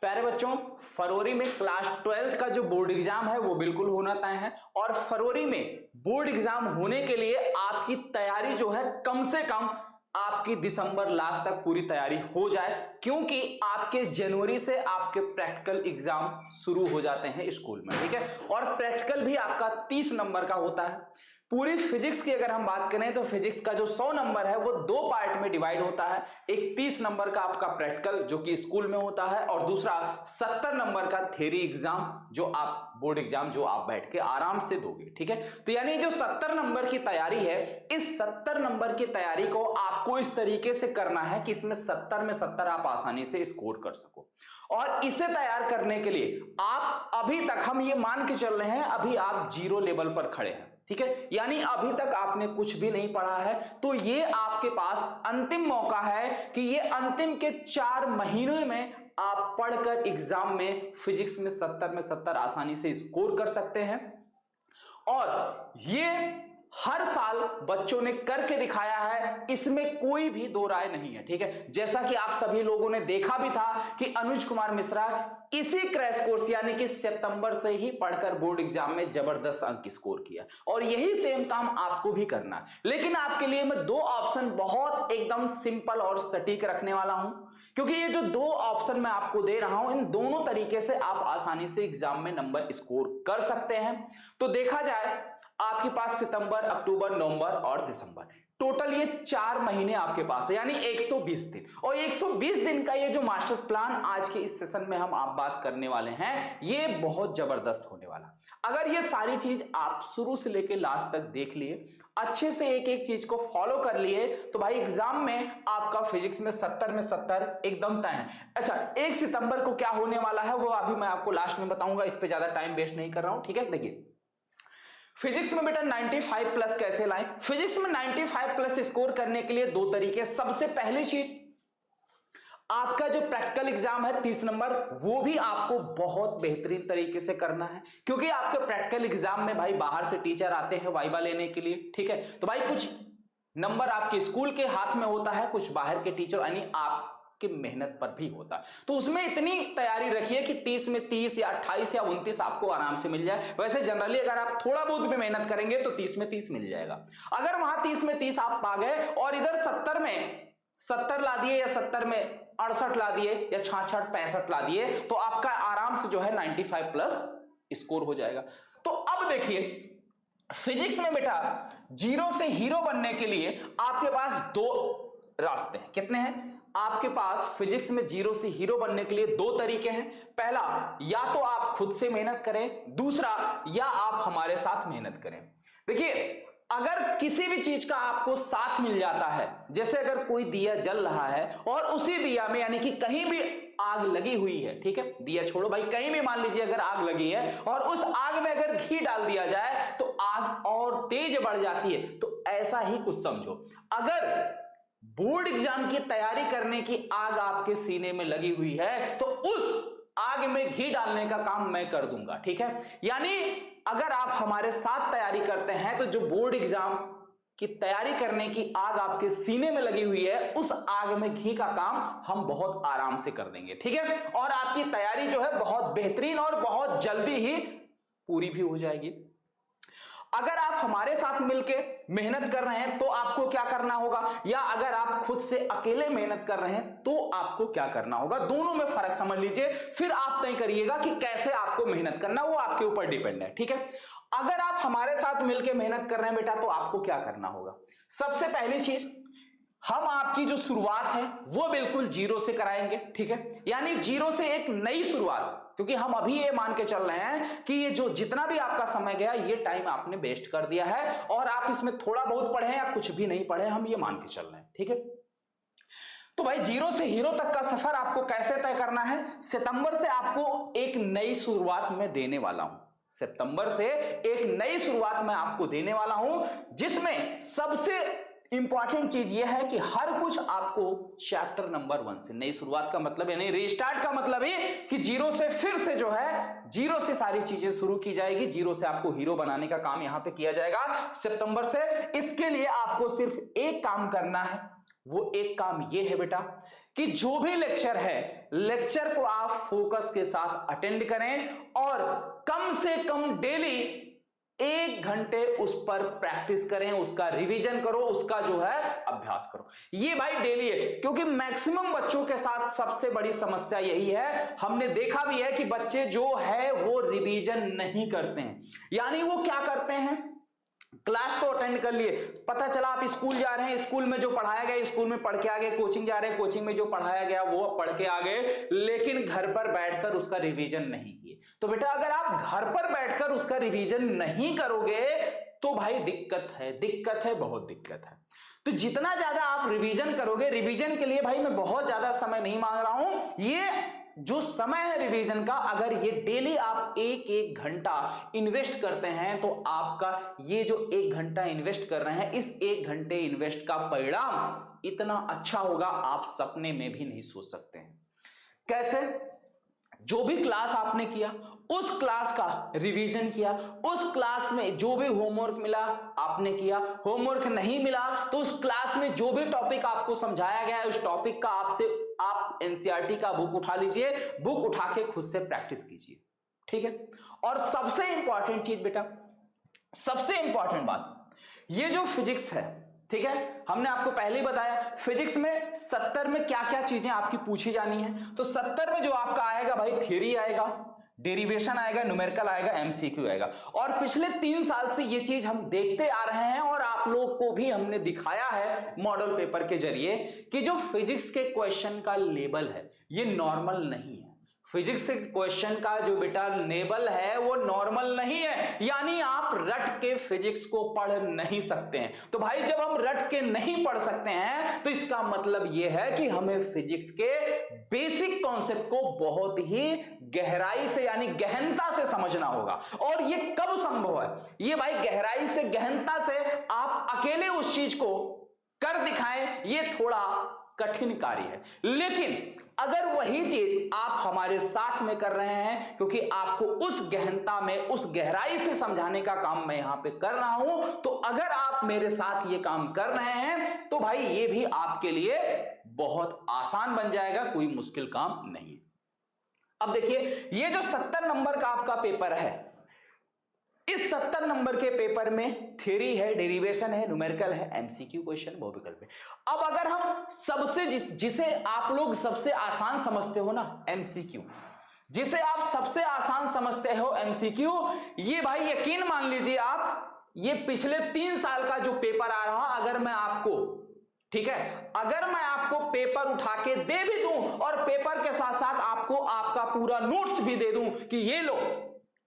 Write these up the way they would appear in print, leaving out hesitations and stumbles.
प्यारे बच्चों, फरवरी में क्लास 12 का जो बोर्ड एग्जाम है वो बिल्कुल होना तय है। और फरवरी में बोर्ड एग्जाम होने के लिए आपकी तैयारी जो है कम से कम आपकी दिसंबर लास्ट तक पूरी तैयारी हो जाए, क्योंकि आपके जनवरी से आपके प्रैक्टिकल एग्जाम शुरू हो जाते हैं स्कूल में। ठीक है, और प्रैक्टिकल भी आपका 30 नंबर का होता है। पूरी फिजिक्स की अगर हम बात करें तो फिजिक्स का जो 100 नंबर है वो 2 पार्ट में डिवाइड होता है। एक 30 नंबर का आपका प्रैक्टिकल जो कि स्कूल में होता है, और दूसरा 70 नंबर का थ्योरी एग्जाम जो आप बोर्ड एग्जाम जो आप बैठ के आराम से दोगे। ठीक है, तो यानी जो 70 नंबर की तैयारी है, इस 70 नंबर की तैयारी को आपको इस तरीके से करना है कि इसमें 70 में 70 आप आसानी से स्कोर कर सको। और इसे तैयार करने के लिए आप अभी तक, हम ये मान के चल रहे हैं, अभी आप 0 लेवल पर खड़े हैं। ठीक है, यानी अभी तक आपने कुछ भी नहीं पढ़ा है, तो ये आपके पास अंतिम मौका है कि ये अंतिम के 4 महीनों में आप पढ़कर एग्जाम में फिजिक्स में 70 में 70 आसानी से स्कोर कर सकते हैं। और ये हर साल बच्चों ने करके दिखाया है, इसमें कोई भी दो राय नहीं है। ठीक है, जैसा कि आप सभी लोगों ने देखा भी था कि अनुज कुमार मिश्रा इसी क्रैश कोर्स यानी कि सितंबर से ही पढ़कर बोर्ड एग्जाम में जबरदस्त अंक स्कोर किया, और यही सेम काम आपको भी करना है। लेकिन आपके लिए मैं 2 ऑप्शन बहुत एकदम सिंपल और सटीक रखने वाला हूं, क्योंकि ये जो 2 ऑप्शन मैं आपको दे रहा हूं, इन दोनों तरीके से आप आसानी से एग्जाम में नंबर स्कोर कर सकते हैं। तो देखा जाए आपके पास सितंबर, अक्टूबर, नवंबर और दिसंबर, टोटल ये 4 महीने आपके पास है, यानी 120 दिन। और 120 दिन का ये जो मास्टर प्लान आज के इस सेशन में हम आप बात करने वाले हैं, ये बहुत जबरदस्त होने वाला। अगर ये सारी चीज आप शुरू से लेकर लास्ट तक देख लिए, अच्छे से एक एक चीज को फॉलो कर लिए, तो भाई एग्जाम में आपका फिजिक्स में 70 में 70 एकदम तय है। अच्छा, 1 सितंबर को क्या होने वाला है वो अभी मैं आपको लास्ट में बताऊंगा, इस पे ज्यादा टाइम वेस्ट नहीं कर रहा हूं। ठीक है, देखिए फिजिक्स में बेटा 95 प्लस कैसे लाएं? फिजिक्स में 95 प्लस स्कोर करने के लिए 2 तरीके। सबसे पहली चीज, आपका जो प्रैक्टिकल एग्जाम है 30 नंबर, वो भी आपको बहुत बेहतरीन तरीके से करना है, क्योंकि आपके प्रैक्टिकल एग्जाम में भाई बाहर से टीचर आते हैं वाइवा लेने के लिए। ठीक है, तो भाई कुछ नंबर आपके स्कूल के हाथ में होता है, कुछ बाहर के टीचर यानी आप की मेहनत पर भी होता है। तो उसमें इतनी तैयारी रखिए कि 30 में 30 या 28 या 29 आपको आराम से मिल जाए। वैसे जनरली अगर आप थोड़ा बहुत भी मेहनत करेंगे तो 30 में 30 मिल जाएगा। अगर वहां 30 में 30 आप पा गए और इधर 70 में 70 ला दिए, या 70 में 68 ला दिए, या 66 65 ला दिए, तो आपका आराम से जो है 95 प्लस स्कोर हो जाएगा। तो अब देखिए फिजिक्स में बेटा 0 से हीरो बनने के लिए आपके पास 2 रास्ते हैं। कितने हैं आपके पास? फिजिक्स में 0 से हीरो बनने के लिए 2 तरीके हैं। पहला, या तो आप खुद से मेहनत करें, दूसरा या आप हमारे साथ मेहनत करें। देखिए, अगर किसी भी चीज का आपको साथ मिल जाता है, जैसे अगर कोई दिया जल रहा है और उसी दिया में यानी कि कहीं भी आग लगी हुई है, ठीक है, दिया छोड़ो भाई, कहीं भी मान लीजिए अगर आग लगी है और उस आग में अगर घी डाल दिया जाए तो आग और तेज बढ़ जाती है। तो ऐसा ही कुछ समझो, अगर बोर्ड एग्जाम की तैयारी करने की आग आपके सीने में लगी हुई है तो उस आग में घी डालने का काम मैं कर दूंगा। ठीक है, यानी अगर आप हमारे साथ तैयारी करते हैं तो जो बोर्ड एग्जाम की तैयारी करने की आग आपके सीने में लगी हुई है, उस आग में घी का काम हम बहुत आराम से कर देंगे। ठीक है, और आपकी तैयारी जो है बहुत बेहतरीन और बहुत जल्दी ही पूरी भी हो जाएगी। अगर आप हमारे साथ मिलके मेहनत कर रहे हैं तो आपको क्या करना होगा, या अगर आप खुद से अकेले मेहनत कर रहे हैं तो आपको क्या करना होगा, दोनों में फर्क समझ लीजिए, फिर आप तय करिएगा कि कैसे आपको मेहनत करना, वो आपके ऊपर डिपेंड है। ठीक है, अगर आप हमारे साथ मिलके मेहनत कर रहे हैं बेटा तो आपको क्या करना होगा? सबसे पहली चीज, हम आपकी जो शुरुआत है वो बिल्कुल 0 से कराएंगे। ठीक है, यानी 0 से एक नई शुरुआत, क्योंकि हम अभी ये मान के चल रहे हैं कि ये जो जितना भी आपका समय गया ये टाइम आपने वेस्ट कर दिया है और आप इसमें थोड़ा बहुत पढ़े या कुछ भी नहीं पढ़े, हम ये मान के चल रहे हैं। ठीक है, तो भाई 0 से हीरो तक का सफर आपको कैसे तय करना है? सितंबर से आपको एक नई शुरुआत में देने वाला हूं। सितंबर से एक नई शुरुआत मैं आपको देने वाला हूं, जिसमें सबसे इंपॉर्टेंट चीज यह है कि हर कुछ आपको चैप्टर नंबर 1 से, नई शुरुआत का मतलब यानी रीस्टार्ट का मतलब ही कि 0 से फिर से जो है 0 से सारी चीजें शुरू की जाएगी। 0 से आपको हीरो बनाने का काम यहां पे किया जाएगा सितंबर से। इसके लिए आपको सिर्फ एक काम करना है, वो एक काम ये है बेटा कि जो भी लेक्चर है, लेक्चर को आप फोकस के साथ अटेंड करें और कम से कम डेली 1 घंटे उस पर प्रैक्टिस करें, उसका रिवीजन करो, उसका जो है अभ्यास करो। ये भाई डेली है, क्योंकि मैक्सिमम बच्चों के साथ सबसे बड़ी समस्या यही है, हमने देखा भी है कि बच्चे जो है वो रिवीजन नहीं करते हैं। यानी वो क्या करते हैं, क्लास तो अटेंड कर लिए, पता चला आप स्कूल जा रहे हैं, स्कूल में जो पढ़ाया गया स्कूल में पढ़ के आ गए, कोचिंग जा रहे हैं, कोचिंग में जो पढ़ाया गया वो पढ़ के आ गए, लेकिन घर पर बैठकर उसका रिवीजन नहीं किए। तो बेटा अगर आप घर पर बैठकर उसका रिवीजन नहीं करोगे तो भाई दिक्कत है, बहुत दिक्कत है। तो जितना ज्यादा आप रिवीजन करोगे, रिवीजन के लिए भाई मैं बहुत ज्यादा समय नहीं मांग रहा हूं, ये जो समय है रिवीजन का, अगर ये डेली आप 1-1 घंटा इन्वेस्ट करते हैं तो आपका ये जो 1 घंटा इन्वेस्ट कर रहे हैं, इस 1 घंटे इन्वेस्ट का परिणाम इतना अच्छा होगा आप सपने में भी नहीं सोच सकते हैं। कैसे? जो भी क्लास आपने किया उस क्लास का रिवीजन किया, उस क्लास में जो भी होमवर्क मिला आपने किया, होमवर्क नहीं मिला तो उस क्लास में जो भी टॉपिक आपको समझाया गया है उस टॉपिक का आप एनसीईआरटी का बुक उठा लीजिए, बुक उठा के खुद से प्रैक्टिस कीजिए, ठीक है। और सबसे इंपॉर्टेंट चीज बेटा, सबसे इंपॉर्टेंट बात, ये जो फिजिक्स है, ठीक है, हमने आपको पहले ही बताया फिजिक्स में 70 में क्या क्या चीजें आपकी पूछी जानी है। तो 70 में जो आपका आएगा भाई, थ्योरी आएगा, डेरिवेशन आएगा, न्यूमेरिकल आएगा, एमसीक्यू आएगा। और पिछले 3 साल से ये चीज हम देखते आ रहे हैं और आप लोग को भी हमने दिखाया है मॉडल पेपर के जरिए कि जो फिजिक्स के क्वेश्चन का लेवल है ये नॉर्मल नहीं है। फिजिक्स के क्वेश्चन का जो बेटा लेवल है वो नॉर्मल नहीं है, यानी आप रट के फिजिक्स को पढ़ नहीं सकते हैं। तो भाई जब हम रट के नहीं पढ़ सकते हैं तो इसका मतलब यह है कि हमें फिजिक्स के बेसिक कॉन्सेप्ट को बहुत ही गहराई से यानी गहनता से समझना होगा। और ये कब संभव है? ये भाई गहराई से गहनता से आप अकेले उस चीज को कर दिखाएं, ये थोड़ा कठिन कार्य है। लेकिन अगर वही चीज आप हमारे साथ में कर रहे हैं, क्योंकि आपको उस गहनता में, उस गहराई से समझाने का काम मैं यहां पे कर रहा हूं, तो अगर आप मेरे साथ ये काम कर रहे हैं तो भाई ये भी आपके लिए बहुत आसान बन जाएगा, कोई मुश्किल काम नहीं। अब देखिए ये जो 70 नंबर का आपका पेपर है, इस 70 नंबर के पेपर में थ्योरी है, डेरिवेशन है, न्यूमेरिकल है, एमसीक्यू क्वेश्चन, बहुविकल्प है। अब अगर हम सबसे जिसे आप लोग सबसे आसान समझते हो ना, एमसीक्यू, जिसे आप सबसे आसान समझते हो एमसीक्यू, ये भाई यकीन मान लीजिए आप, ये पिछले 3 साल का जो पेपर आ रहा, अगर मैं आपको, ठीक है, अगर मैं आपको पेपर उठा के दे भी दूं और पेपर के साथ साथ आपको आपका पूरा नोट्स भी दे दूं कि ये लो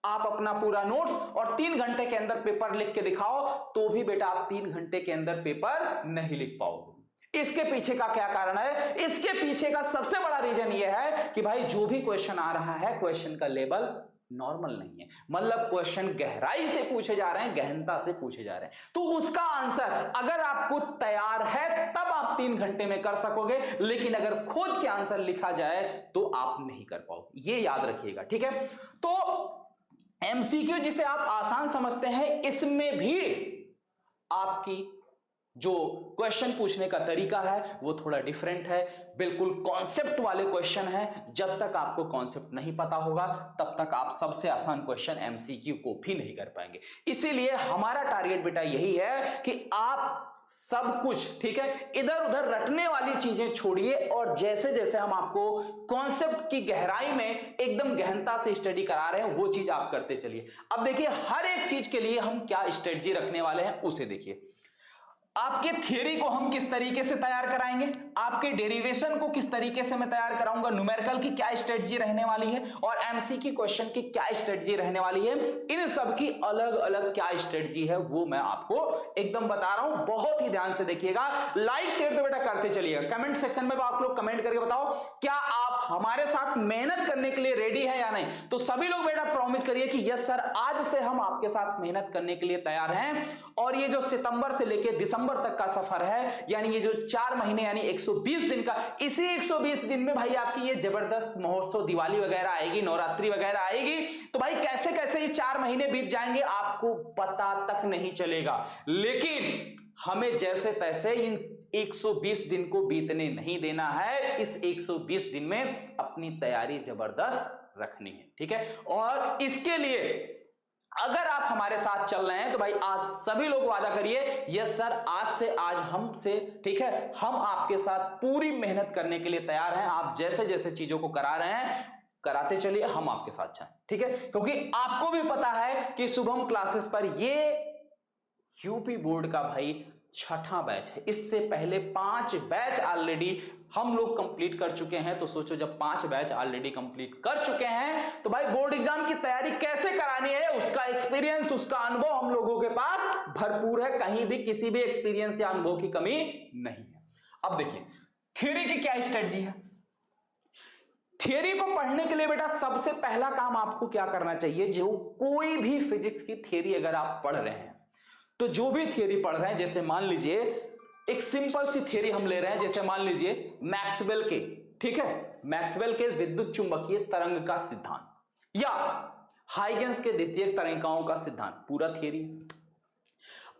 आप अपना पूरा नोट्स और 3 घंटे के अंदर पेपर लिख के दिखाओ, तो भी बेटा आप 3 घंटे के अंदर पेपर नहीं लिख पाओगे। इसके पीछे का क्या कारण है? इसके पीछे का सबसे बड़ा रीजन यह है कि भाई जो भी क्वेश्चन आ रहा है, क्वेश्चन का लेवल नॉर्मल नहीं है, मतलब क्वेश्चन गहराई से पूछे जा रहे हैं, गहनता से पूछे जा रहे हैं। तो उसका आंसर अगर आपको तैयार है तब आप 3 घंटे में कर सकोगे, लेकिन अगर खोज के आंसर लिखा जाए तो आप नहीं कर पाओगे, ये याद रखिएगा, ठीक है। तो एमसीक्यू जिसे आप आसान समझते हैं, इसमें भी आपकी जो क्वेश्चन पूछने का तरीका है वो थोड़ा डिफरेंट है, बिल्कुल कॉन्सेप्ट वाले क्वेश्चन है। जब तक आपको कॉन्सेप्ट नहीं पता होगा तब तक आप सबसे आसान क्वेश्चन एमसीक्यू को भी नहीं कर पाएंगे। इसीलिए हमारा टारगेट बेटा यही है कि आप सब कुछ, ठीक है, इधर उधर रटने वाली चीजें छोड़िए और जैसे जैसे हम आपको कॉन्सेप्ट की गहराई में एकदम गहनता से स्टडी करा रहे हैं वो चीज आप करते चलिए। अब देखिए हर एक चीज के लिए हम क्या स्ट्रेटजी रखने वाले हैं उसे देखिए। आपके थ्योरी को हम किस तरीके से तैयार कराएंगे, आपके डेरिवेशन को किस तरीके से मैं तैयार कराऊंगा, न्यूमेरिकल की क्या स्ट्रेटजी रहने वाली है और एमसीक्यू क्वेश्चन की क्या स्ट्रेटजी रहने वाली है, इन सब की अलग अलग क्या स्ट्रेटजी है वो मैं आपको एकदम बता रहा हूं। बहुत ही ध्यान से देखिएगा, लाइक शेयर तो बेटा करते चलिएगा। कमेंट सेक्शन में आप लोग कमेंट करके बताओ क्या आप हमारे साथ मेहनत करने के लिए रेडी है या नहीं। तो सभी लोग बेटा प्रॉमिस करिए कि यस सर, आज से हम आपके साथ मेहनत करने के लिए तैयार हैं। और ये जो सितंबर से लेकर दिसंबर तक का सफर है, यानी ये जो 4 महीने यानी 120 दिन का, इसी 120 दिन में भाई आपकी ये जबरदस्त महोत्सव, दिवाली वगैरह आएगी, नवरात्रि वगैरह आएगी। तो भाई कैसे कैसे ये 4 महीने बीत जाएंगे आपको पता तक नहीं चलेगा, लेकिन हमें जैसे तैसे इन 120 दिन को बीतने नहीं देना है। इस 120 दिन में अपनी तैयारी जबरदस्त रखनी है, ठीक है। और इसके लिए अगर आप हमारे साथ चल रहे हैं तो भाई आज सभी लोग वादा करिए, यस सर, आज से आज हमसे, ठीक है, हम आपके साथ पूरी मेहनत करने के लिए तैयार हैं। आप जैसे जैसे चीजों को करा रहे हैं कराते चलिए, हम आपके साथ चलें, ठीक है। क्योंकि आपको भी पता है कि शुभम क्लासेस पर ये यूपी बोर्ड का भाई छठा बैच है। इससे पहले 5 बैच ऑलरेडी हम लोग कंप्लीट कर चुके हैं। तो सोचो जब 5 बैच ऑलरेडी कंप्लीट कर चुके हैं तो भाई बोर्ड एग्जाम की तैयारी कैसे करानी है, उसका एक्सपीरियंस, उसका अनुभव हम लोगों के पास भरपूर है। कहीं भी किसी भी एक्सपीरियंस या अनुभव की कमी नहीं है। अब देखिए थ्योरी की क्या स्ट्रेटजी है। थियरी को पढ़ने के लिए बेटा सबसे पहला काम आपको क्या करना चाहिए, जो कोई भी फिजिक्स की थियरी अगर आप पढ़ रहे हैं तो जो भी थियरी पढ़ रहे हैं, जैसे मान लीजिए एक सिंपल सी थियरी हम ले रहे हैं, जैसे मान लीजिए मैक्सवेल के, ठीक है, मैक्सवेल के विद्युत चुंबकीय तरंग का सिद्धांत या हाइगेंस के द्वितीयक तरंगिकाओं का सिद्धांत, पूरा थियरी।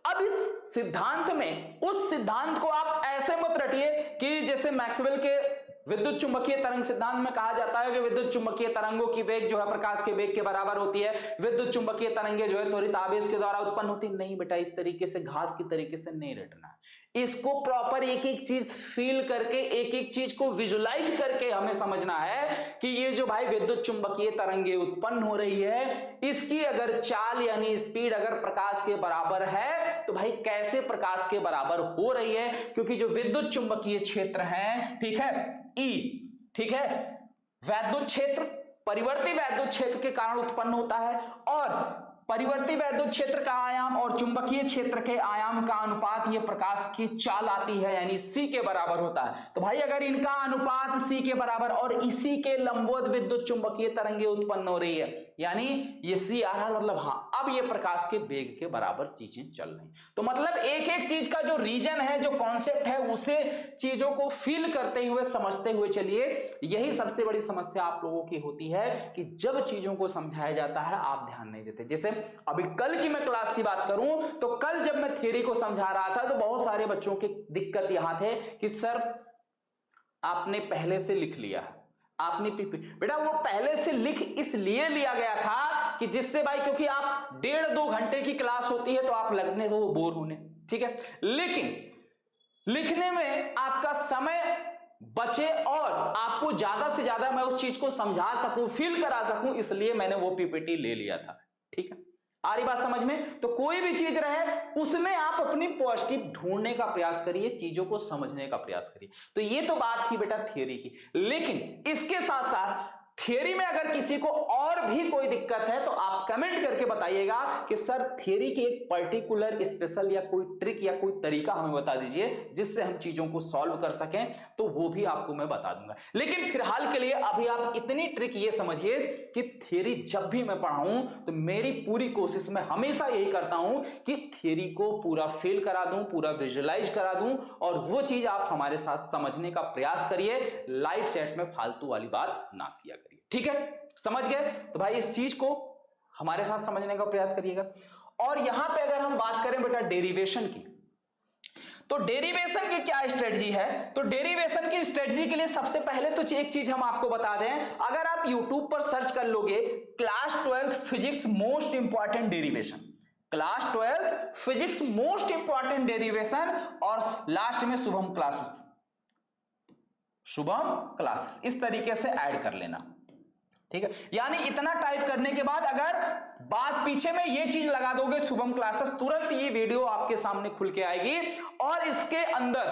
अब इस सिद्धांत में उस सिद्धांत को आप ऐसे मत रटिए कि जैसे मैक्सवेल के विद्युत चुंबकीय तरंग सिद्धांत में कहा जाता है कि विद्युत चुंबकीय तरंगों की वेग जो है प्रकाश के वेग के बराबर होती है, विद्युत चुंबकीय तरंगे जो है त्वरित आवेश के द्वारा उत्पन्न होती। नहीं बेटा, इस तरीके से घास की तरीके से नहीं रटना है। इसको प्रॉपर एक एक चीज फील करके, एक एक चीज को विजुलाइज करके हमें समझना है कि ये जो भाई विद्युत चुंबकीय तरंगे उत्पन्न हो रही है, इसकी अगर चाल यानी स्पीड अगर प्रकाश के बराबर है तो भाई कैसे प्रकाश के बराबर हो रही है, क्योंकि जो विद्युत चुंबकीय क्षेत्र है, ठीक है, ई, ठीक है, वैद्युत क्षेत्र परिवर्ती वैद्युत क्षेत्र के कारण उत्पन्न होता है और परिवर्ती वैद्युत क्षेत्र का आयाम और चुंबकीय क्षेत्र के आयाम का अनुपात ये प्रकाश की चाल आती है, यानी c के बराबर होता है। तो भाई अगर इनका अनुपात c के बराबर और इसी के लंबवत विद्युत चुंबकीय तरंगे उत्पन्न हो रही है, यानी ये c आ रहा है, मतलब हाँ अब ये प्रकाश के वेग के बराबर चीजें चल रही। तो मतलब एक एक चीज का जो रीजन है, जो कॉन्सेप्ट है, उसे चीजों को फील करते हुए, समझते हुए चलिए। यही सबसे बड़ी समस्या आप लोगों की होती है कि जब चीजों को समझाया जाता है आप ध्यान नहीं देते। जैसे अभी कल की मैं क्लास की बात करूं तो कल जब मैं थियरी को समझा रहा था तो बहुत सारे बच्चों की दिक्कत यहां थे कि सर आपने पहले से लिख लिया है, आपने बेटा वो पहले से लिख इसलिए लिया गया था कि जिससे भाई, क्योंकि आप 1.5-2 घंटे की क्लास होती है तो आप लगने तो बोर होने, ठीक है, लेकिन लिखने में आपका समय बचे और आपको ज्यादा से ज्यादा मैं उस चीज को समझा सकूं, फील करा सकूं, इसलिए मैंने वो पीपीटी ले लिया था, ठीक है। आ रही बात समझ में? तो कोई भी चीज रहे उसमें आप अपनी पॉजिटिव ढूंढने का प्रयास करिए, चीजों को समझने का प्रयास करिए। तो ये तो बात थी बेटा थियरी की, लेकिन इसके साथ साथ थियरी में अगर किसी को और भी कोई दिक्कत है तो आप कमेंट करके बताइएगा कि सर थियरी की एक पर्टिकुलर स्पेशल या कोई ट्रिक या कोई तरीका हमें बता दीजिए जिससे हम चीजों को सॉल्व कर सकें, तो वो भी आपको मैं बता दूंगा। लेकिन फिलहाल के लिए अभी आप इतनी ट्रिक ये समझिए कि थियरी जब भी मैं पढ़ाऊं तो मेरी पूरी कोशिश में हमेशा यही करता हूं कि थियरी को पूरा फील करा दूं, पूरा विजुअलाइज करा दूं, और वो चीज आप हमारे साथ समझने का प्रयास करिए। लाइव चैट में फालतू वाली बात ना किया करिए, ठीक है, समझ गए? तो भाई इस चीज को हमारे साथ समझने का प्रयास करिएगा। और यहां पे अगर हम बात करें बेटा डेरिवेशन की, तो डेरिवेशन की क्या स्ट्रेटजी है? तो डेरिवेशन की स्ट्रेटजी के लिए सबसे पहले तो एक चीज हम आपको बता दें, अगर आप YouTube पर सर्च कर लोगे class 12th physics most important derivation, class 12th physics most important derivation, और लास्ट में शुभम क्लासेस, शुभम क्लासेस, इस तरीके से ऐड कर लेना, ठीक है। यानी इतना टाइप करने के बाद अगर बात पीछे में ये चीज लगा दोगे शुभम क्लासेस, तुरंत ये वीडियो आपके सामने खुल के आएगी। और इसके अंदर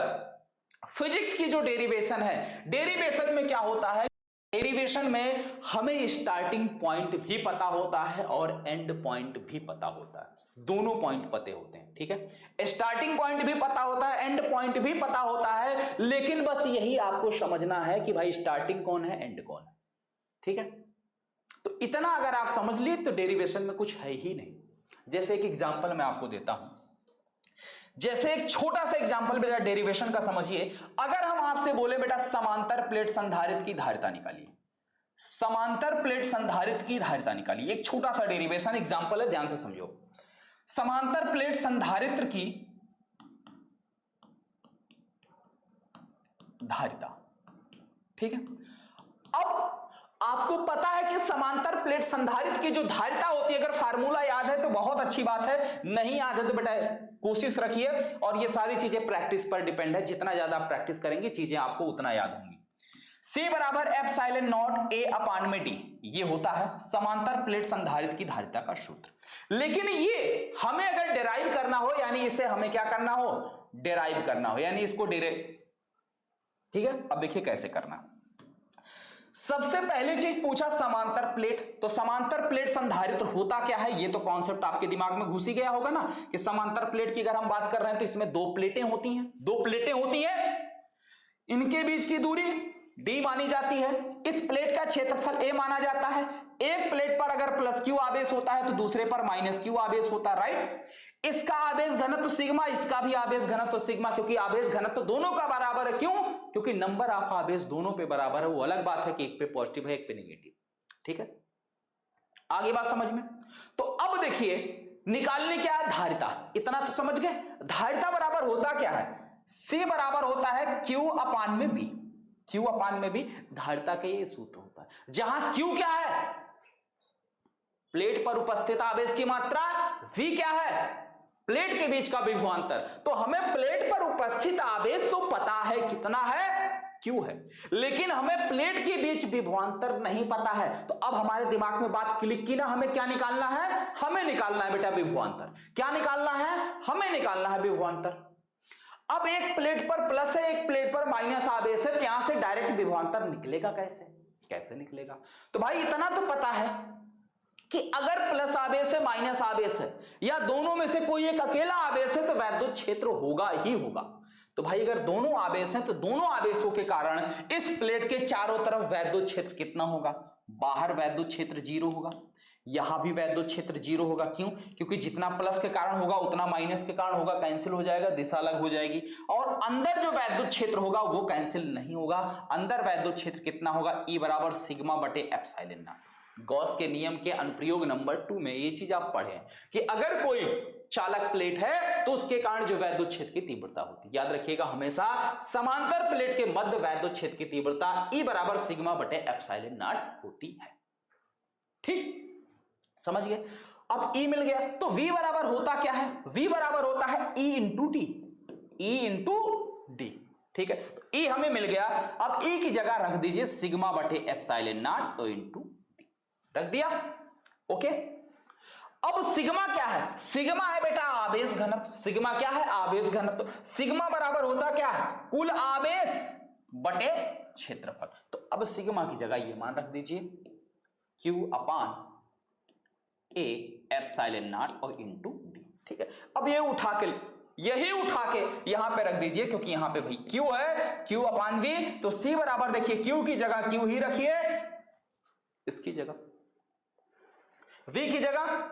फिजिक्स की जो डेरिवेशन है, डेरिवेशन में क्या होता है, डेरिवेशन में हमें स्टार्टिंग पॉइंट भी पता होता है और एंड पॉइंट भी पता होता है, दोनों पॉइंट पते होते हैं, ठीक है। स्टार्टिंग पॉइंट भी पता होता है, एंड पॉइंट भी पता होता है, लेकिन बस यही आपको समझना है कि भाई स्टार्टिंग कौन है, एंड कौन है, ठीक है। तो इतना अगर आप समझ लिए तो डेरिवेशन में कुछ है ही नहीं। जैसे एक एग्जांपल मैं आपको देता हूं, जैसे एक छोटा सा एग्जांपल बेटा डेरिवेशन का समझिए। अगर हम आपसे बोले बेटा समांतर प्लेट संधारित्र की धारिता निकालिए, समांतर प्लेट संधारित्र की धारिता निकालिए, एक छोटा सा डेरिवेशन एग्जांपल है, ध्यान से समझो। समांतर प्लेट संधारित्र की धारिता। ठीक है, अब आपको पता है कि समांतर प्लेट संधारित्र की जो धारिता होती है, अगर फार्मूला याद है तो बहुत अच्छी बात है, नहीं याद है तो बेटा कोशिश रखिए, और ये सारी चीजें प्रैक्टिस पर डिपेंड है, जितना ज्यादा आप प्रैक्टिस करेंगे चीजें आपको उतना याद होंगी। C बराबर एप्सिलॉन नॉट A अपान में D, ये होता है समांतर प्लेट संधारित्र की धारिता का सूत्र। लेकिन ये हमें अगर डिराइव करना हो, यानी इसे हमें क्या करना हो, डिराइव करना हो, यानी इसको ठीक है। अब देखिए कैसे करना। सबसे पहली चीज पूछा समांतर प्लेट, तो समांतर प्लेट संधारित्र होता क्या है, ये तो कॉन्सेप्ट आपके दिमाग में घुस ही गया होगा ना, कि समांतर प्लेट की अगर हम बात कर रहे हैं तो इसमें दो प्लेटें होती हैं, इनके बीच की दूरी d मानी जाती है, इस प्लेट का क्षेत्रफल a माना जाता है, एक प्लेट पर अगर प्लस q आवेश होता है तो दूसरे पर माइनस q आवेश होता है, राइट। इसका आवेश घनत्व सिग्मा, इसका भी आवेश घनत्व सिग्मा, क्योंकि आवेश घनत्व दोनों का बराबर है, क्यों, क्योंकि नंबर ऑफ आवेश दोनों पे बराबर है। वो अलग बात है कि एक पे पॉजिटिव है एक पे नेगेटिव। ठीक है, आगे बात समझ में। तो अब देखिए निकालने क्या है, धारिता, इतना तो समझ गए। धारिता बराबर होता क्या है, C बराबर होता है Q अपान में B, Q अपान में B धारिता का ये सूत्र होता है, जहां Q क्या है, प्लेट पर उपस्थित आवेश की मात्रा, V क्या है, प्लेट के बीच का विभवांतर। तो हमें प्लेट पर उपस्थित आवेश तो पता है कितना है, Q है, लेकिन हमें प्लेट के बीच विभवांतर नहीं पता है। तो अब हमारे दिमाग में बात क्लिक की ना, हमें क्या निकालना है, हमें निकालना है बेटा विभवांतर। क्या निकालना है, हमें निकालना है विभवांतर। अब एक प्लेट पर प्लस है, एक प्लेट पर माइनस आवेश है, यहां से डायरेक्ट विभवांतर निकलेगा कैसे निकलेगा। तो भाई इतना तो पता है कि अगर प्लस आवेश है माइनस आवेश है, या दोनों में से कोई एक अकेला आवेश है, तो वैद्युत क्षेत्र होगा ही होगा। तो भाई अगर दोनों आवेश हैं तो दोनों आवेशों के कारण इस प्लेट के चारों तरफ वैद्युत क्षेत्र कितना होगा, बाहर वैद्युत क्षेत्र 0 होगा, यहां भी वैद्युत क्षेत्र 0 होगा। क्यों, क्योंकि जितना प्लस के कारण होगा उतना माइनस के कारण होगा, कैंसिल हो जाएगा, दिशा अलग हो जाएगी। और अंदर जो वैद्युत क्षेत्र होगा वो कैंसिल नहीं होगा, अंदर वैद्युत क्षेत्र कितना होगा, E बराबर सिग्मा बटे एप्सिलॉन नॉट। गॉस के नियम के अनुप्रयोग नंबर 2 में ये चीज आप पढ़े कि अगर कोई चालक प्लेट है तो उसके कारण जो वैद्युत क्षेत्र की तीव्रता होती है, याद रखिएगा हमेशा समांतर प्लेट के मध्य वैद्युत क्षेत्र की तीव्रता E बराबर सिग्मा बटे एप्सिलॉन नॉट होती है। ठीक, समझ गए। अब E मिल गया, तो V बराबर होता क्या है, V बराबर होता है E into D, E into D. ठीक है, तो E हमें मिल गया। अब E की जगह रख दीजिए सिग्मा बटे एप्सिलॉन नॉट तो इंटू डी, रख दिया, ओके। अब सिग्मा क्या है, सिग्मा है बेटा आवेश घनत्व, सिग्मा क्या है, आवेश घनत्व। सिग्मा बराबर होता क्या है, कुल आवेश बटे क्षेत्रफल। तो अब सिग्मा की जगह ये मान रख दीजिए Q upon A epsilon not और इंटू डी। ठीक है, अब ये उठा के यही उठा के यहां पे रख दीजिए, क्योंकि यहां पे भाई Q है, Q अपान V, तो C बराबर देखिए Q की जगह Q ही रखिए, इसकी जगह V की जगह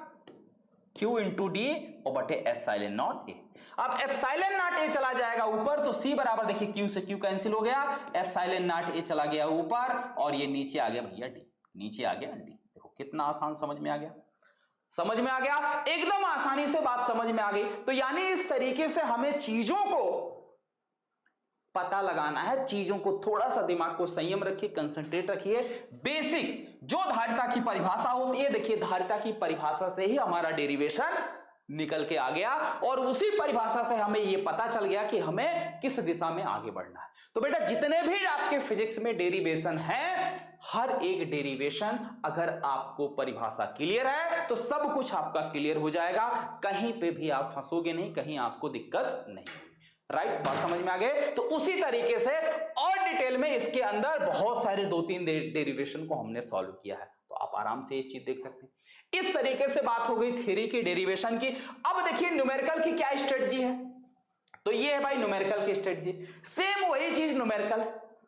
Q इंटू डी और बटे एप्सिलॉन नॉट A। अब एप्सिलॉन नॉट A चला जाएगा ऊपर, तो C बराबर देखिए Q से Q कैंसिल हो गया, एप्सिलॉन नॉट A चला गया ऊपर और ये नीचे आ गया भैया D, नीचे आ गया D। देखो कितना आसान, समझ में आ गया, समझ में आ गया, एकदम आसानी से बात समझ में आ गई। तो यानी इस तरीके से हमें चीजों को पता लगाना है, चीजों को थोड़ा सा दिमाग को संयम रखिए, कंसंट्रेट रखिए। बेसिक जो धारिता की परिभाषा होती है, देखिए धारिता की परिभाषा से ही हमारा डेरिवेशन निकल के आ गया और उसी परिभाषा से हमें यह पता चल गया कि हमें किस दिशा में आगे बढ़ना है। तो बेटा जितने भी आपके फिजिक्स में डेरिवेशन है, हर एक डेरिवेशन अगर आपको परिभाषा क्लियर है तो सब कुछ आपका क्लियर हो जाएगा, कहीं पे भी आप फंसोगे नहीं, कहीं आपको दिक्कत नहीं होगी। राइट, बात समझ में आ गए। तो उसी तरीके से और डिटेल में इसके अंदर बहुत सारे 2-3 डेरिवेशन को हमने सॉल्व किया है, तो आप आराम से इस चीज देख सकते हैं। इस तरीके से बात हो गई थ्योरी की, डेरिवेशन की। अब देखिए न्यूमेरिकल की क्या स्ट्रेटजी है, तो ये है भाई न्यूमेरिकल की स्ट्रेटजी। सेम वही चीज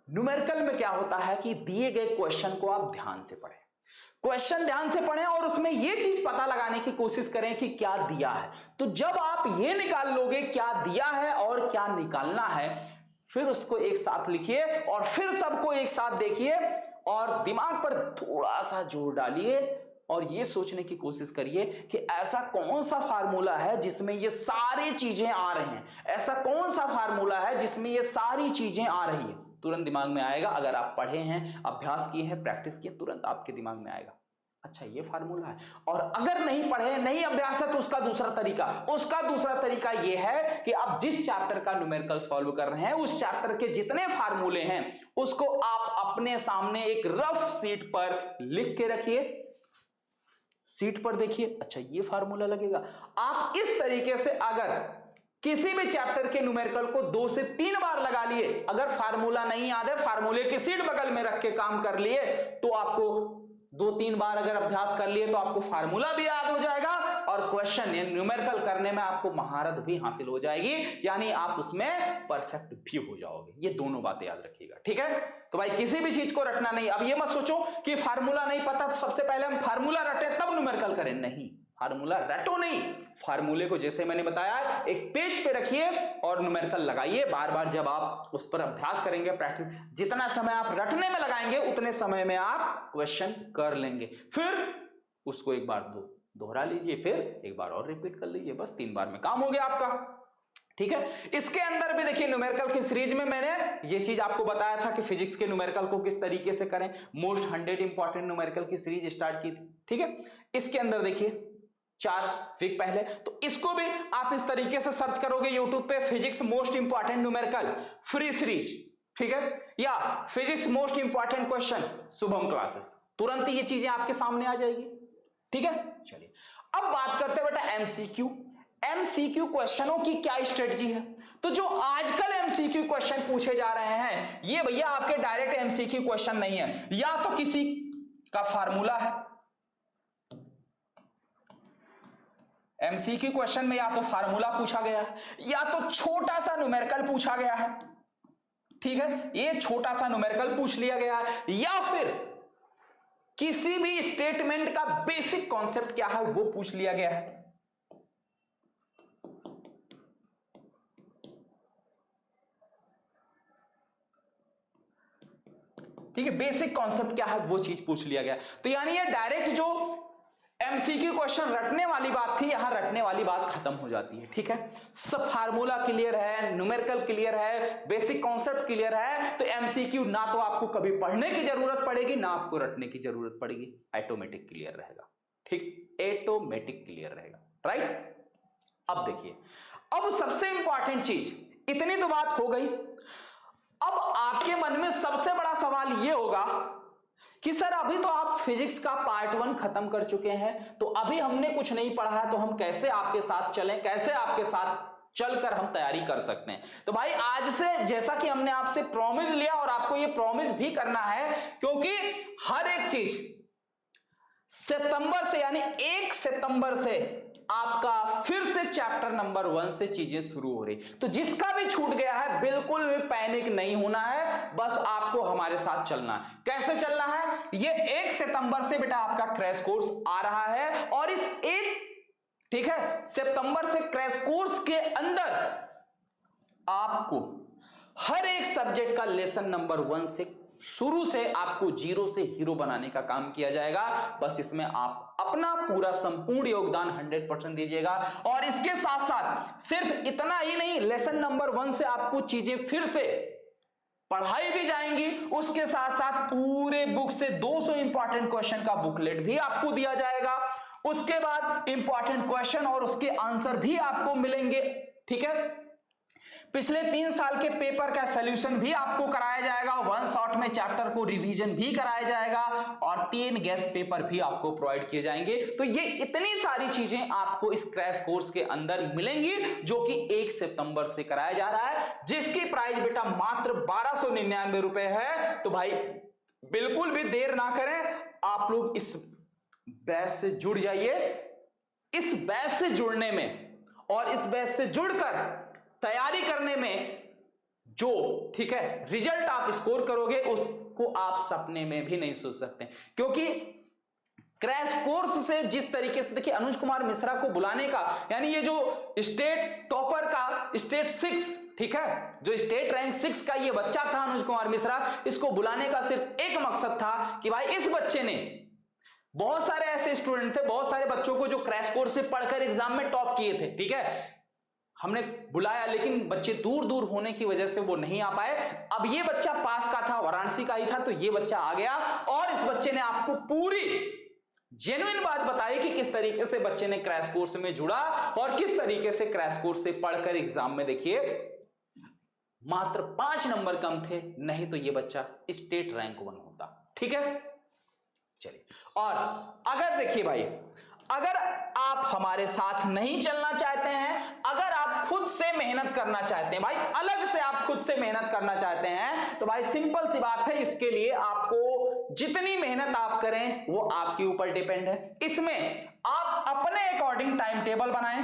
न्यूमेरिकल में क्या होता है कि दिए गए क्वेश्चन को आप ध्यान से पढ़ें, क्वेश्चन ध्यान से पढ़ें और उसमें यह चीज पता लगाने की कोशिश करें कि क्या दिया है। तो जब आप ये निकाल लोगे क्या दिया है और क्या निकालना है, फिर उसको एक साथ लिखिए और फिर सबको एक साथ देखिए और दिमाग पर थोड़ा सा जोर डालिए और ये सोचने की कोशिश करिए कि ऐसा कौन सा फार्मूला है जिसमें ये सारी चीजें आ रही हैं, ऐसा कौन सा फार्मूला है जिसमें ये सारी चीजें आ रही है। तुरंत दिमाग में आएगा। अगर आप पढ़े हैं, अभ्यास किए हैं, प्रैक्टिस किए, तुरंत आपके दिमाग में आएगा, अच्छा ये फार्मूला है। और अगर नहीं पढ़े, नहीं अभ्यास है, तो उसका दूसरा तरीका ये है कि आप जिस चैप्टर का न्यूमेरिकल सॉल्व कर रहे हैं उस चैप्टर के जितने फार्मूले हैं उसको आप अपने सामने एक रफ शीट पर लिख के रखिए, शीट पर देखिए, अच्छा ये फार्मूला लगेगा। आप इस तरीके से अगर किसी भी चैप्टर के न्यूमेरिकल को 2 से 3 बार लगा लिए, अगर फार्मूला नहीं याद है, फार्मूले की शीट बगल में रख के काम कर लिए, तो आपको 2-3 बार अगर अभ्यास कर लिए तो आपको फार्मूला भी याद हो जाएगा और क्वेश्चन न्यूमेरिकल करने में आपको महारत भी हासिल हो जाएगी, यानी आप उसमें परफेक्ट भी हो जाओगे। ये दोनों बातें याद रखिएगा, ठीक है। तो भाई किसी भी चीज को रटना नहीं। अब ये मत सोचो कि फार्मूला नहीं पता तो सबसे पहले हम फार्मूला रटे तब न्यूमेरिकल करें, नहीं, फार्मूला रटो नहीं, फार्मूले को जैसे मैंने बताया एक पेज पे रखिए और न्यूमेरिकल लगाइए। बार बार जब आप उस पर अभ्यास करेंगे, प्रैक्टिस, जितना समय आप रटने में लगाएंगे उतने समय में आप क्वेश्चन कर लेंगे। फिर उसको एक बार दोहरा लीजिए, फिर एक बार और रिपीट कर लीजिए, बस 3 बार में काम हो गया आपका, ठीक है। इसके अंदर भी देखिए न्यूमेरिकल की सीरीज में मैंने ये चीज आपको बताया था कि फिजिक्स के न्यूमेरिकल को किस तरीके से करें, मोस्ट 100 इंपॉर्टेंट न्यूमेरिकल की सीरीज स्टार्ट की थी, ठीक है। इसके अंदर देखिए 4 वीक पहले, तो इसको भी आप इस तरीके से सर्च करोगे यूट्यूब पे, physics most important numerical free series, ठीक है, या physics most important question Shubham classes, तुरंत ये चीजें आपके सामने आ जाएगी, ठीक है। चलिए अब बात करते हैं बेटा एमसीक्यू क्वेश्चनों की क्या स्ट्रेटजी है। तो जो आजकल एमसीक्यू क्वेश्चन पूछे जा रहे हैं ये भैया आपके डायरेक्ट एमसीक्यू क्वेश्चन नहीं है, या तो किसी का फार्मूला है, एमसीक्यू क्वेश्चन में या तो फार्मूला पूछा गया है या तो छोटा सा न्यूमेरिकल पूछा गया है, ठीक है, ये छोटा सा न्यूमेरिकल पूछ लिया गया है, या फिर किसी भी स्टेटमेंट का बेसिक कॉन्सेप्ट क्या है वो पूछ लिया गया है, ठीक है, बेसिक कॉन्सेप्ट क्या है वो चीज पूछ लिया गया। तो यानी ये डायरेक्ट जो एमसीक्यू क्वेश्चन रटने वाली बात थी, यहां रटने वाली बात खत्म हो जाती है, ठीक है। सब फार्मूला क्लियर है, न्यूमेरिकल क्लियर है, बेसिक कॉन्सेप्ट क्लियर है, तो एमसीक्यू ना तो आपको कभी पढ़ने की जरूरत पड़ेगी ना आपको रटने की जरूरत पड़ेगी, ऑटोमेटिक क्लियर रहेगा, ठीक, ऑटोमेटिक क्लियर रहेगा, राइट। अब देखिए, अब सबसे इंपॉर्टेंट चीज, इतनी तो बात हो गई, अब आपके मन में सबसे बड़ा सवाल यह होगा कि सर अभी तो आप फिजिक्स का पार्ट 1 खत्म कर चुके हैं, तो अभी हमने कुछ नहीं पढ़ा है, तो हम कैसे आपके साथ चलें, कैसे आपके साथ चलकर हम तैयारी कर सकते हैं। तो भाई आज से जैसा कि हमने आपसे प्रॉमिस लिया और आपको ये प्रॉमिस भी करना है, क्योंकि हर एक चीज सितंबर से, यानी 1 सितंबर से आपका फिर से चैप्टर नंबर 1 से चीजें शुरू हो रही, तो जिसका भी छूट गया है बिल्कुल भी पैनिक नहीं होना है, बस आपको हमारे साथ चलना है। कैसे चलना है, ये 1 सितंबर से बेटा आपका क्रैश कोर्स आ रहा है, और इस 1, ठीक है, सितंबर से क्रैश कोर्स के अंदर आपको हर एक सब्जेक्ट का लेसन नंबर 1 से शुरू से आपको 0 से हीरो बनाने का काम किया जाएगा। बस इसमें आप अपना पूरा संपूर्ण योगदान 100% दीजिएगा, और इसके साथ साथ सिर्फ इतना ही नहीं, लेसन नंबर 1 से आपको चीजें फिर से पढ़ाई भी जाएंगी, उसके साथ साथ पूरे बुक से 200 इंपॉर्टेंट क्वेश्चन का बुकलेट भी आपको दिया जाएगा, उसके बाद इंपॉर्टेंट क्वेश्चन और उसके आंसर भी आपको मिलेंगे, ठीक है। पिछले 3 साल के पेपर का सॉल्यूशन भी आपको कराया जाएगा, 1 शॉट में चैप्टर को रिवीजन भी कराया जाएगा, और 3 गेस्ट पेपर भी आपको प्रोवाइड किए जाएंगे। तो ये इतनी सारी चीजें आपको इस क्रैश कोर्स के अंदर मिलेंगी, जो कि 1 सितंबर से कराया जा रहा है, जिसकी प्राइस बेटा मात्र 1299 रुपए है। तो भाई बिल्कुल भी देर ना करें, आप लोग इस बैच से जुड़ जाइए। इस बैच से जुड़ने में और इस बैच से जुड़कर तैयारी करने में जो, ठीक है, रिजल्ट आप स्कोर करोगे उसको आप सपने में भी नहीं सोच सकते, क्योंकि क्रैश कोर्स से जिस तरीके से, देखिए, अनुज कुमार मिश्रा को बुलाने का, यानी ये जो स्टेट टॉपर का, स्टेट 6, ठीक है, जो स्टेट रैंक 6 का ये बच्चा था अनुज कुमार मिश्रा, इसको बुलाने का सिर्फ एक मकसद था कि भाई इस बच्चे ने, बहुत सारे ऐसे स्टूडेंट थे, बहुत सारे बच्चों को जो क्रैश कोर्स से पढ़कर एग्जाम में टॉप किए थे, ठीक है, हमने बुलाया, लेकिन बच्चे दूर दूर होने की वजह से वो नहीं आ पाए। अब ये बच्चा पास का था, वाराणसी का ही था, तो ये बच्चा आ गया और इस बच्चे ने आपको पूरी जेन्युइन बात बताई कि किस तरीके से बच्चे ने क्रैश कोर्स में जुड़ा और किस तरीके से क्रैश कोर्स से पढ़कर एग्जाम में देखिए मात्र 5 नंबर कम थे, नहीं तो ये बच्चा स्टेट रैंक 1 होता। ठीक है, चलिए। और अगर देखिए भाई, अगर आप हमारे साथ नहीं चलना चाहते हैं, अगर आप खुद से मेहनत करना चाहते हैं भाई, अलग से आप खुद से मेहनत करना चाहते हैं, तो भाई सिंपल सी बात है, इसके लिए आपको जितनी मेहनत आप करें वो आपके ऊपर डिपेंड है। इसमें आप अपने अकॉर्डिंग टाइम टेबल बनाएं,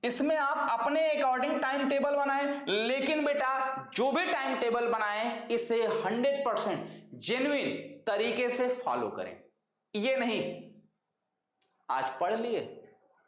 इसमें आप अपने अकॉर्डिंग टाइम टेबल बनाएं, लेकिन बेटा जो भी टाइम टेबल बनाएं इसे 100% जेन्युइन तरीके से फॉलो करें। ये नहीं आज पढ़ लिए,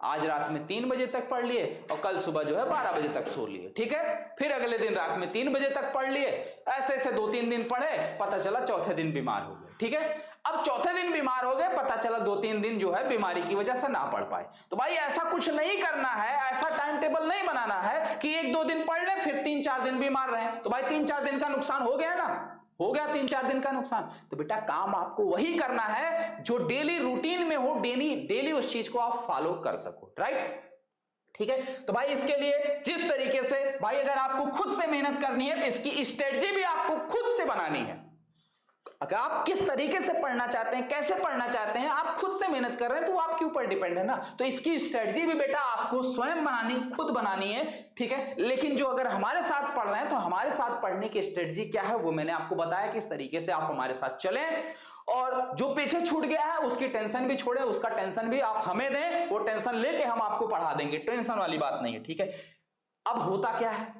आज रात में 3 बजे तक पढ़ लिए और कल सुबह जो है 12 बजे तक सो लिए, ठीक है, फिर अगले दिन रात में 3 बजे तक पढ़ लिए, ऐसे ऐसे 2-3 दिन पढ़े, पता चला चौथे दिन बीमार हो गए। ठीक है, अब चौथे दिन बीमार हो गए, पता चला 2-3 दिन जो है बीमारी की वजह से ना पढ़ पाए। तो भाई ऐसा कुछ नहीं करना है, ऐसा टाइम टेबल नहीं बनाना है कि 1-2 दिन पढ़ ले फिर 3-4 दिन बीमार रहे। तो भाई 3-4 दिन का नुकसान हो गया ना, हो गया 3-4 दिन का नुकसान। तो बेटा काम आपको वही करना है जो डेली रूटीन में हो, डेली उस चीज को आप फॉलो कर सको, राइट। ठीक है, तो भाई इसके लिए जिस तरीके से भाई अगर आपको खुद से मेहनत करनी है तो इसकी स्ट्रेटजी भी आपको खुद से बनानी है। अगर आप किस तरीके से पढ़ना चाहते हैं, कैसे पढ़ना चाहते हैं, आप खुद से मेहनत कर रहे हैं तो वो आपके ऊपर डिपेंड है ना। तो इसकी स्ट्रेटजी भी बेटा आपको स्वयं बनानी, खुद बनानी है। ठीक है, लेकिन जो अगर हमारे साथ पढ़ रहे हैं तो हमारे साथ पढ़ने की स्ट्रेटजी क्या है वो मैंने आपको बताया, किस तरीके से आप हमारे साथ चलें और जो पीछे छूट गया है उसकी टेंशन भी छोड़े, उसका टेंशन भी आप हमें दें, वो टेंशन लेके हम आपको पढ़ा देंगे, टेंशन वाली बात नहीं है। ठीक है, अब होता क्या है,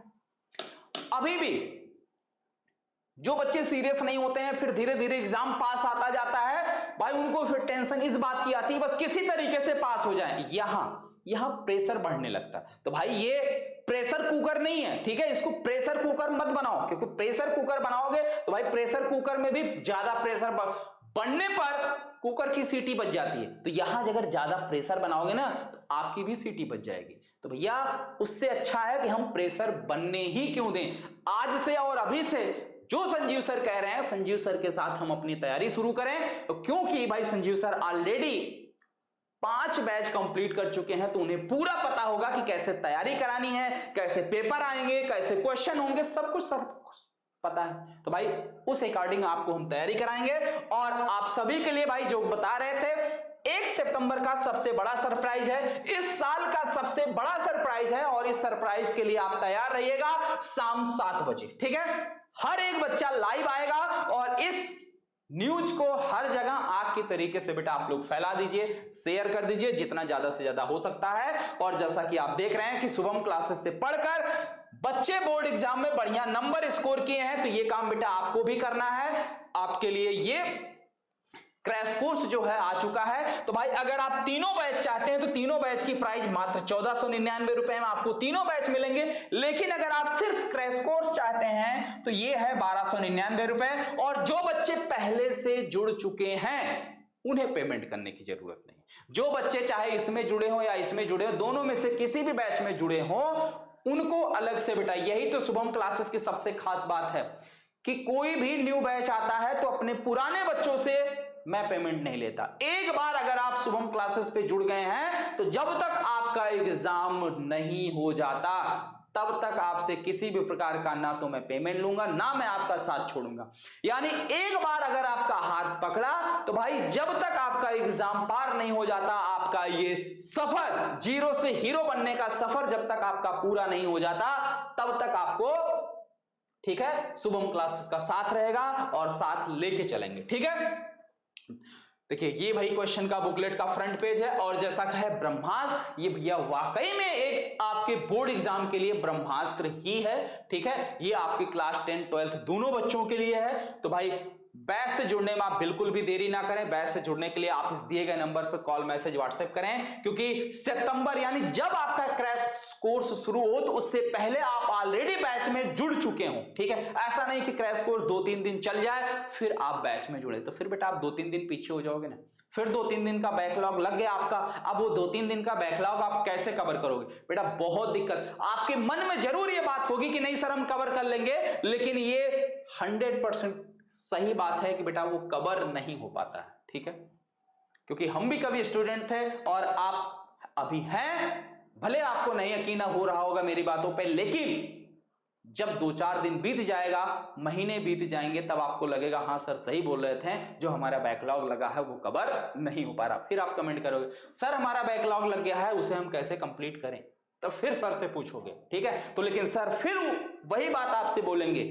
अभी भी जो बच्चे सीरियस नहीं होते हैं, फिर धीरे धीरे एग्जाम पास आता जाता है भाई, उनको फिर टेंशन इस बात की आती है बस किसी तरीके से पास हो जाए, यहां प्रेशर बढ़ने लगता है। तो भाई ये प्रेशर कुकर नहीं है, ठीक है, इसको प्रेशर कुकर मत बनाओ, क्योंकि प्रेशर कुकर बनाओगे तो भाई प्रेशर कुकर में भी ज्यादा प्रेशर बढ़ने पर कुकर की सीटी बच जाती है। तो यहां अगर ज्यादा प्रेशर बनाओगे ना तो आपकी भी सीटी बच जाएगी। तो भैया उससे अच्छा है कि हम प्रेशर बनने ही क्यों दें, आज से और अभी से जो संजीव सर कह रहे हैं, संजीव सर के साथ हम अपनी तैयारी शुरू करें। तो क्योंकि भाई Sanjeev sir already 5 batch complete कर चुके हैं, तो उन्हें पूरा पता होगा कि कैसे तैयारी करानी है, कैसे पेपर आएंगे, कैसे क्वेश्चन होंगे, सब कुछ सर पता है। तो भाई उस अकॉर्डिंग आपको हम तैयारी कराएंगे। और आप सभी के लिए भाई जो बता रहे थे 1 सितंबर का सबसे बड़ा सरप्राइज है, इस साल का सबसे बड़ा सरप्राइज है, और इस सरप्राइज के लिए आप तैयार रहिएगा शाम 7 बजे। ठीक है, हर एक बच्चा लाइव आएगा और इस न्यूज को हर जगह आग की तरीके से बेटा आप लोग फैला दीजिए, शेयर कर दीजिए जितना ज्यादा से ज्यादा हो सकता है। और जैसा कि आप देख रहे हैं कि शुभम क्लासेस से पढ़कर बच्चे बोर्ड एग्जाम में बढ़िया नंबर स्कोर किए हैं, तो ये काम बेटा आपको भी करना है। आपके लिए ये क्रैश कोर्स जो है आ चुका है। तो भाई अगर आप तीनों बैच चाहते हैं तो तीनों बैच की प्राइस मात्र 1499 रुपए में आपको तीनों बैच मिलेंगे। लेकिन अगर आप सिर्फ क्रैश कोर्स चाहते हैं तो ये है 1299 रुपए। और जो बच्चे पहले से जुड़ चुके हैं उन्हें पेमेंट करने की जरूरत नहीं। जो बच्चे चाहे इसमें जुड़े हो या इसमें जुड़े हो, दोनों में से किसी भी बैच में जुड़े हो, उनको अलग से बेटा, यही तो शुभम क्लासेस की सबसे खास बात है कि कोई भी न्यू बैच आता है तो अपने पुराने बच्चों से मैं पेमेंट नहीं लेता। एक बार अगर आप शुभम क्लासेस पे जुड़ गए हैं तो जब तक आपका एग्जाम नहीं हो जाता तब तक आपसे किसी भी प्रकार का ना तो मैं पेमेंट लूंगा, ना मैं आपका साथ छोड़ूंगा। यानी एक बार अगर आपका हाथ पकड़ा तो भाई जब तक आपका एग्जाम पार नहीं हो जाता, आपका ये सफर जीरो से हीरो बनने का सफर जब तक आपका पूरा नहीं हो जाता, तब तक आपको, ठीक है, शुभम क्लासेस का साथ रहेगा और साथ लेके चलेंगे। ठीक है, देखिए ये भाई क्वेश्चन का बुकलेट का फ्रंट पेज है। और जैसा कहा है ब्रह्मास्त्र, ये भैया वाकई में एक आपके बोर्ड एग्जाम के लिए ब्रह्मास्त्र ही है। ठीक है, ये आपकी क्लास 10 12 दोनों बच्चों के लिए है। तो भाई बैच से जुड़ने में आप बिल्कुल भी देरी ना करें। बैच से जुड़ने के लिए आप इस दिए गए नंबर पर कॉल, मैसेज, व्हाट्सएप करें, क्योंकि सितंबर यानी जब आपका क्रैश कोर्स शुरू हो तो उससे पहले आप ऑलरेडी बैच में जुड़ चुके हो। ठीक है, ऐसा नहीं कि क्रैश कोर्स 2-3 दिन चल जाए फिर आप बैच में जुड़े, तो फिर बेटा आप 2-3 दिन पीछे हो जाओगे ना, फिर 2-3 दिन का बैकलॉग लग गया आपका। अब वो 2-3 दिन का बैकलॉग आप कैसे कवर करोगे बेटा? बहुत दिक्कत। आपके मन में जरूर ये बात होगी कि नहीं सर हम कवर कर लेंगे, लेकिन ये 100% सही बात है कि बेटा वो कवर नहीं हो पाता है। ठीक है, क्योंकि हम भी कभी स्टूडेंट थे और आप अभी हैं, भले आपको नहीं यकीन हो रहा होगा मेरी बातों पे, लेकिन जब 2-4 दिन बीत जाएगा, महीने बीत जाएंगे, तब आपको लगेगा हाँ सर सही बोल रहे थे, जो हमारा बैकलॉग लगा है वो कवर नहीं हो पा रहा। फिर आप कमेंट करोगे सर हमारा बैकलॉग लग गया है, उसे हम कैसे कंप्लीट करें, तब फिर सर से पूछोगे। ठीक है, तो लेकिन सर फिर वही बात आपसे बोलेंगे,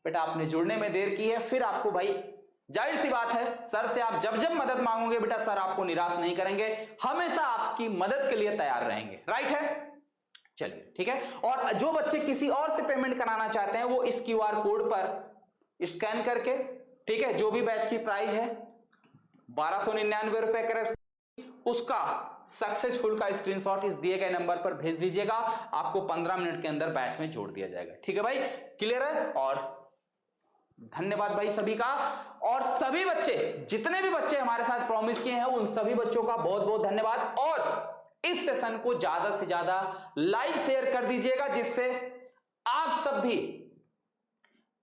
बेटा आपने जुड़ने में देर की है। फिर आपको भाई जाहिर सी बात है, सर से आप जब जब मदद मांगोगे बेटा सर आपको निराश नहीं करेंगे, हमेशा आपकी मदद के लिए तैयार रहेंगे। राइट है, चलिए ठीक है। और जो बच्चे किसी और से पेमेंट कराना चाहते हैं वो इस QR कोड पर स्कैन करके, ठीक है, जो भी बैच की प्राइस है 1299 रुपए क्रैश, उसका सक्सेसफुल का स्क्रीनशॉट इस दिए गए नंबर पर भेज दीजिएगा, आपको 15 मिनट के अंदर बैच में जोड़ दिया जाएगा। ठीक है भाई, क्लियर है? और धन्यवाद भाई सभी का। और सभी बच्चे, जितने भी बच्चे हमारे साथ प्रॉमिस किए हैं, उन सभी बच्चों का बहुत बहुत धन्यवाद। और इस सेशन को ज्यादा से ज्यादा लाइक शेयर कर दीजिएगा, जिससे आप सब भी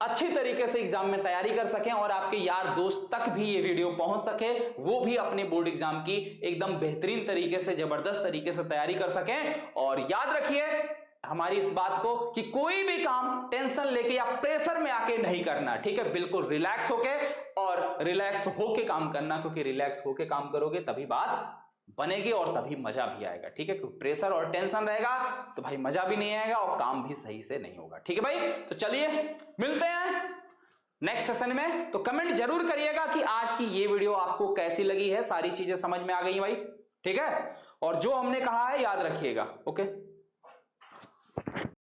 अच्छी तरीके से एग्जाम में तैयारी कर सकें और आपके यार दोस्त तक भी ये वीडियो पहुंच सके, वो भी अपने बोर्ड एग्जाम की एकदम बेहतरीन तरीके से, जबरदस्त तरीके से तैयारी कर सकें। और याद रखिए हमारी इस बात को कि कोई भी काम टेंशन लेके या प्रेशर में आके नहीं करना। ठीक है, बिल्कुल रिलैक्स होके, और रिलैक्स होके काम करना, क्योंकि रिलैक्स होके काम करोगे तभी बात बनेगी और तभी मजा भी आएगा। ठीक है, क्योंकि प्रेशर और टेंशन रहेगा तो भाई मजा भी नहीं आएगा और काम भी सही से नहीं होगा। ठीक है भाई, तो चलिए मिलते हैं नेक्स्ट सेशन में। तो कमेंट जरूर करिएगा कि आज की ये वीडियो आपको कैसी लगी है, सारी चीजें समझ में आ गई भाई। ठीक है, और जो हमने कहा है याद रखिएगा। ओके।